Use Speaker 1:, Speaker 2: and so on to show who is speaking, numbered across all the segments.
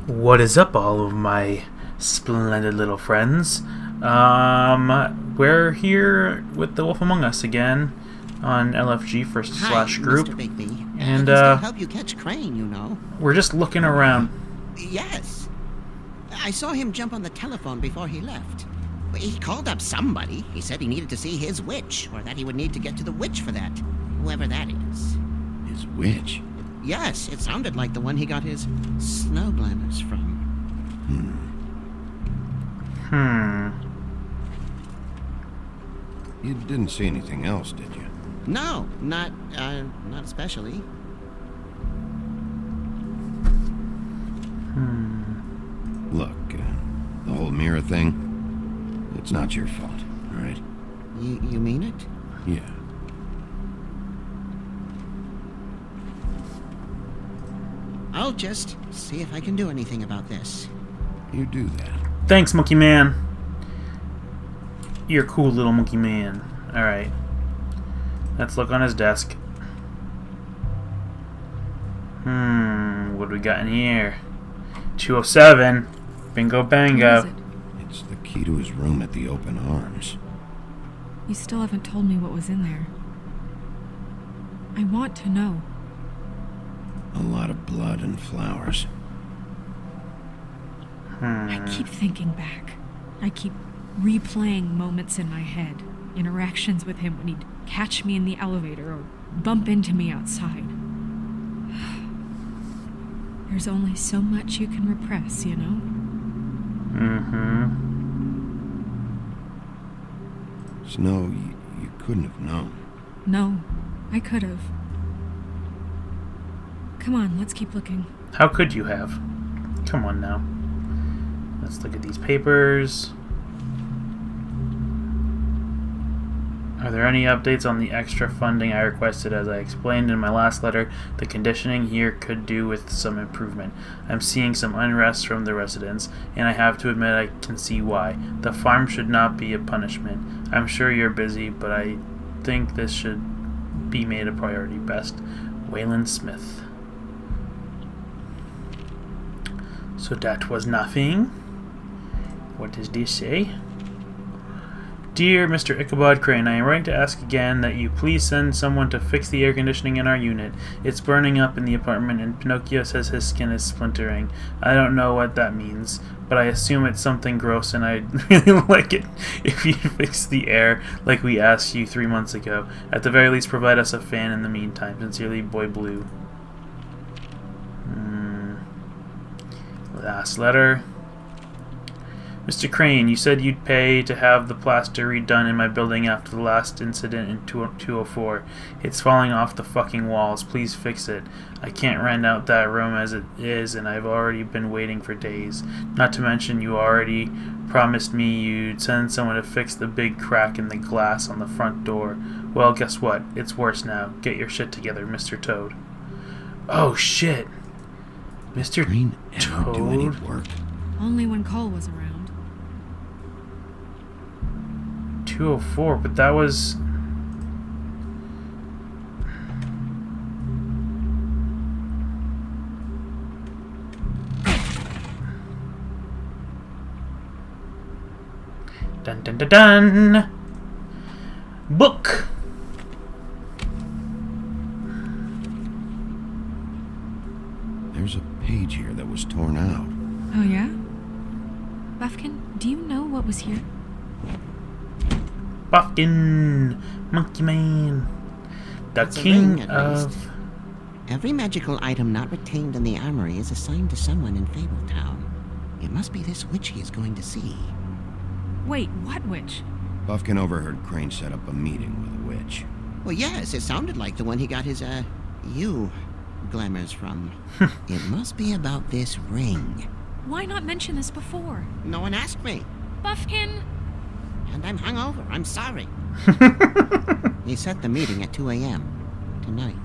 Speaker 1: What is up, all of my splendid little friends? We're here with The Wolf Among Us again on LFG for slashGROUP.
Speaker 2: Mr. Bigby.
Speaker 1: And
Speaker 2: to help you catch Crane, you know.
Speaker 1: we're just looking around.
Speaker 2: Yes. I saw him jump on the telephone before he left. He called up somebody. He said he needed to see his witch, or that he would need to get to the witch for that. Whoever that is.
Speaker 3: His witch?
Speaker 2: Yes, it sounded like the one he got his snow glamours from.
Speaker 3: You didn't see anything else, did you?
Speaker 2: No, not especially.
Speaker 3: Look, the whole mirror thing, it's not your fault, all right?
Speaker 2: You mean it?
Speaker 3: Yeah.
Speaker 2: I'll just see if I can do anything about this.
Speaker 3: You do that.
Speaker 1: Thanks, Monkey Man. You're a cool little monkey man. Alright. Let's look on his desk. What do we got in here? 207. Bingo bango.
Speaker 4: What is it?
Speaker 3: It's the key to his room at the Open Arms.
Speaker 4: You still haven't told me what was in there. I want to know.
Speaker 3: A lot of blood and flowers.
Speaker 4: I keep thinking back. I keep replaying moments in my head. Interactions with him when he'd catch me in the elevator or bump into me outside. There's only so much you can repress, you know?
Speaker 3: Snow, you couldn't have known.
Speaker 4: No, I could have. Come on, let's keep looking.
Speaker 1: How could you have? Come on now. Let's look at these papers. Are there any updates on the extra funding I requested? As I explained in my last letter, the conditioning here could do with some improvement. I'm seeing some unrest from the residents, and I have to admit I can see why. The farm should not be a punishment. I'm sure you're busy, but I think this should be made a priority. Best, Waylon Smith. So that was nothing. What does this say? Dear Mr. Ichabod Crane, I am writing to ask again that you please send someone to fix the air conditioning in our unit. It's burning up in the apartment, and Pinocchio says his skin is splintering. I don't know what that means, but I assume it's something gross, and I'd really like it if you fix the air like we asked you 3 months ago. At the very least, provide us a fan in the meantime. Sincerely, Boy Blue. Last letter. Mr. Crane, you said you'd pay to have the plaster redone in my building after the last incident in 204. It's falling off the fucking walls. Please fix it. I can't rent out that room as it is, and I've already been waiting for days. Not to mention you already promised me you'd send someone to fix the big crack in the glass on the front door. Well, guess what? It's worse now. Get your shit together, Mr. Toad. Oh, shit. Mr.
Speaker 3: Crane ever do any
Speaker 1: Toad?
Speaker 3: work?
Speaker 4: Only when Cole was around.
Speaker 1: 204, but that was... Dun dun dun dun! Book!
Speaker 3: There's a page here that was torn out.
Speaker 4: Oh, yeah? Buffkin, do you know what was here?
Speaker 1: Buffkin! Monkey Man! The
Speaker 2: It's a
Speaker 1: king
Speaker 2: ring, at
Speaker 1: of...
Speaker 2: least. Every magical item not retained in the armory is assigned to someone in Fabletown. It must be this witch he is going to see.
Speaker 4: Wait, what witch?
Speaker 3: Buffkin overheard Crane set up a meeting with a witch.
Speaker 2: Well, yes, it sounded like the one he got his, glamours from. It must be about this ring.
Speaker 4: Why not mention this before?
Speaker 2: No one asked me.
Speaker 4: Buffkin!
Speaker 2: And I'm hungover. I'm sorry. He set the meeting at 2 a.m. tonight.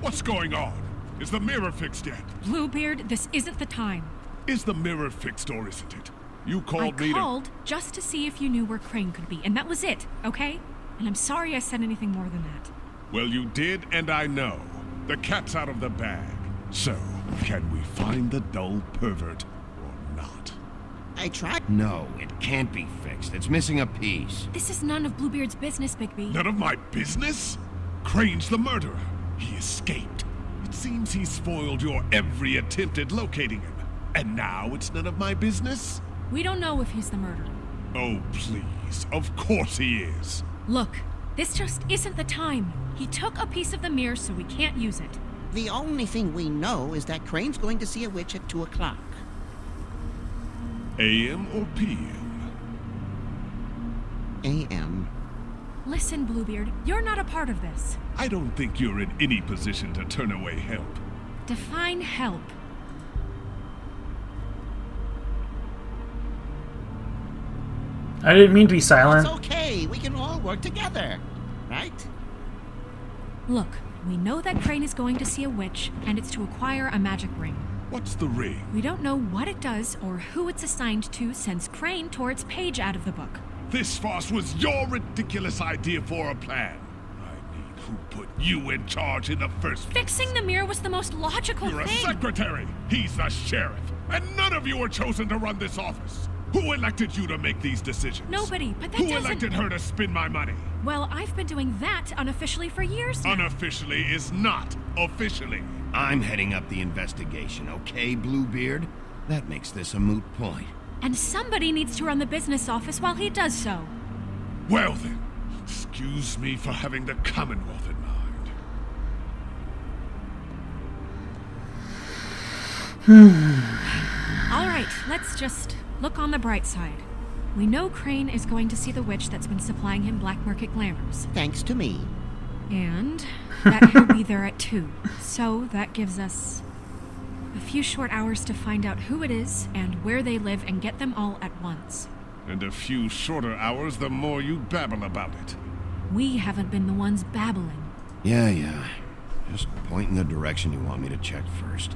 Speaker 5: What's going on? Is the mirror fixed yet?
Speaker 4: Bluebeard, this isn't the time.
Speaker 5: Is the mirror fixed or isn't it? You
Speaker 4: I
Speaker 5: called me to...
Speaker 4: called just to see if you knew where Crane could be, and that was it, okay? And I'm sorry I said anything more than that.
Speaker 5: Well, you did, and I know. The cat's out of the bag. So, Can we find the dull pervert or not?
Speaker 2: I tried.
Speaker 3: No, it can't be fixed. It's missing a piece.
Speaker 4: This is none of Bluebeard's business, Bigby.
Speaker 5: None of my business? Crane's the murderer. He escaped. It seems he spoiled your every attempt at locating him. And now it's none of my business?
Speaker 4: We don't know if he's the murderer.
Speaker 5: Oh, please. Of course he is.
Speaker 4: Look, this just isn't the time. He took a piece of the mirror, so we can't use it.
Speaker 2: The only thing we know is that Crane's going to see a witch at 2 o'clock.
Speaker 5: AM or PM?
Speaker 2: A.M.
Speaker 4: Listen, Bluebeard, you're not a part of this.
Speaker 5: I don't think you're in any position to turn away help.
Speaker 4: Define help.
Speaker 1: I didn't mean to be silent.
Speaker 2: It's okay. We can all work together. Right?
Speaker 4: Look, we know that Crane is going to see a witch, and it's to acquire a magic ring.
Speaker 5: What's the ring?
Speaker 4: We don't know what it does or who it's assigned to since Crane tore its page out of the book.
Speaker 5: This farce was your ridiculous idea for a plan. I mean, who put you in charge in the first place?
Speaker 4: Fixing the mirror was the most logical
Speaker 5: You're a
Speaker 4: thing.
Speaker 5: secretary. He's the sheriff. And none of you were chosen to run this office. Who elected you to make these decisions?
Speaker 4: Nobody, but that
Speaker 5: Who
Speaker 4: doesn't...
Speaker 5: elected her to spend my money?
Speaker 4: Well, I've been doing that unofficially for years now.
Speaker 5: Unofficially is not officially.
Speaker 3: I'm heading up the investigation, okay, Bluebeard? That makes this a moot point.
Speaker 4: And somebody needs to run the business office while he does so.
Speaker 5: Well then, excuse me for having the Commonwealth in mind.
Speaker 4: All right, let's just look on the bright side. We know Crane is going to see the witch that's been supplying him black market glamours.
Speaker 2: Thanks to me.
Speaker 4: And that he'll be there at 2. So that gives us a few short hours to find out who it is and where they live and get them all at once.
Speaker 5: And a few shorter hours the more you babble about it.
Speaker 4: We haven't been the ones babbling.
Speaker 3: Yeah. Just point in the direction you want me to check first.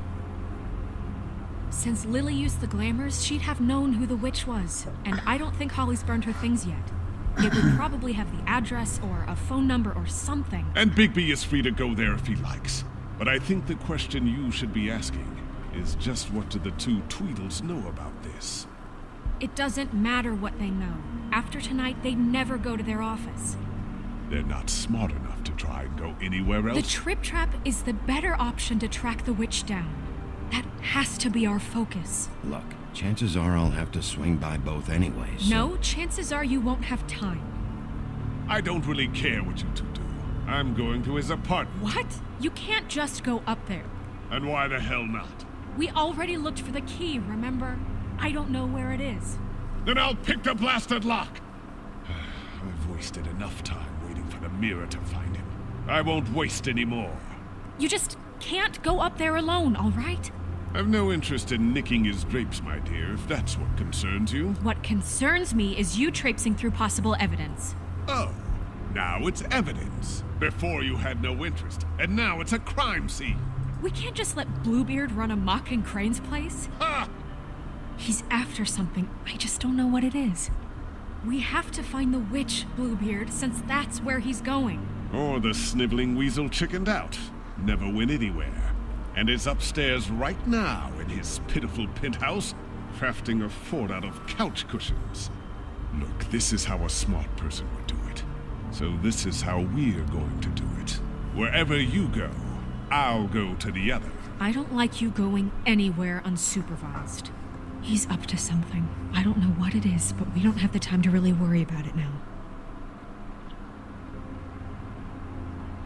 Speaker 4: Since Lily used the glamours, she'd have known who the witch was. And I don't think Holly's burned her things yet. It would probably have the address or a phone number or something.
Speaker 5: And Bigby is free to go there if he likes. But I think the question you should be asking is just what do the two Tweedles know about this?
Speaker 4: It doesn't matter what they know. After tonight, they'd never go to their office.
Speaker 5: They're not smart enough to try and go anywhere else.
Speaker 4: The Trip Trap is the better option to track the witch down. That has to be our focus.
Speaker 3: Look, chances are I'll have to swing by both anyways. so-
Speaker 4: No, chances are you won't have time.
Speaker 5: I don't really care what you two do. I'm going to his apartment.
Speaker 4: What? You can't just go up there.
Speaker 5: And why the hell not?
Speaker 4: We already looked for the key, remember? I don't know where it is.
Speaker 5: Then I'll pick the blasted lock. I've wasted enough time waiting for the mirror to find him. I won't waste any more.
Speaker 4: You just can't go up there alone, all right?
Speaker 5: I've no interest in nicking his drapes, my dear, if that's what concerns you.
Speaker 4: What concerns me is you traipsing through possible evidence.
Speaker 5: Oh, now it's evidence. Before you had no interest, and now it's a crime scene.
Speaker 4: We can't just let Bluebeard run amok in Crane's place.
Speaker 5: Ha!
Speaker 4: He's after something. I just don't know what it is. We have to find the witch, Bluebeard, since that's where he's going.
Speaker 5: Or the sniveling weasel chickened out. Never went anywhere. And is upstairs right now in his pitiful penthouse, crafting a fort out of couch cushions. Look, this is how a smart person would do it. So this is how we're going to do it. Wherever you go, I'll go to the other.
Speaker 4: I don't like you going anywhere unsupervised. He's up to something. I don't know what it is, but we don't have the time to really worry about it now.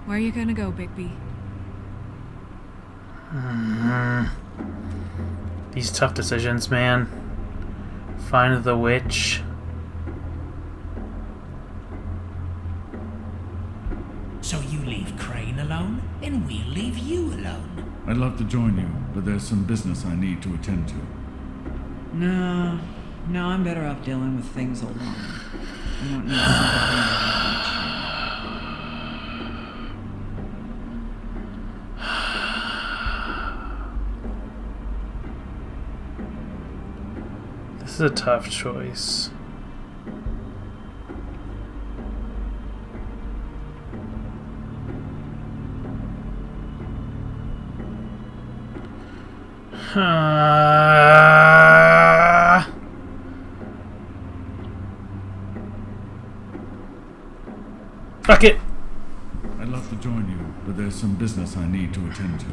Speaker 4: Where are you gonna go, Bigby?
Speaker 1: These tough decisions, man. Find the witch.
Speaker 6: So you leave Crane alone, and we'll leave you alone.
Speaker 7: I'd love to join you, but there's some business I need to attend to.
Speaker 8: No, I'm better off dealing with things alone. I don't need sympathy
Speaker 1: This is a tough choice. Fuck it.
Speaker 7: I'd love to join you, but there's some business I need to attend to.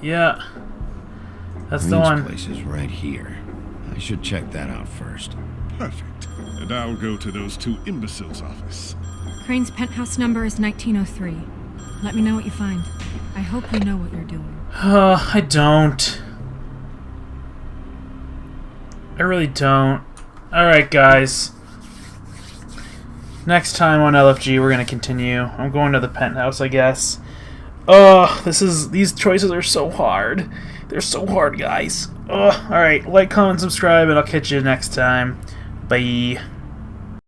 Speaker 1: Yeah. That's the
Speaker 3: Green's
Speaker 1: one.
Speaker 3: place is right here. I should check that out first.
Speaker 5: Perfect. And I'll go to those two imbeciles' office.
Speaker 4: Crane's penthouse number is 1903. Let me know what you find. I hope you know what you're doing.
Speaker 1: I don't. I really don't. Alright, guys. Next time on LFG, we're gonna continue. I'm going to the penthouse, I guess. These choices are so hard. They're so hard, guys. Alright, like, comment, subscribe, and I'll catch you next time. Bye.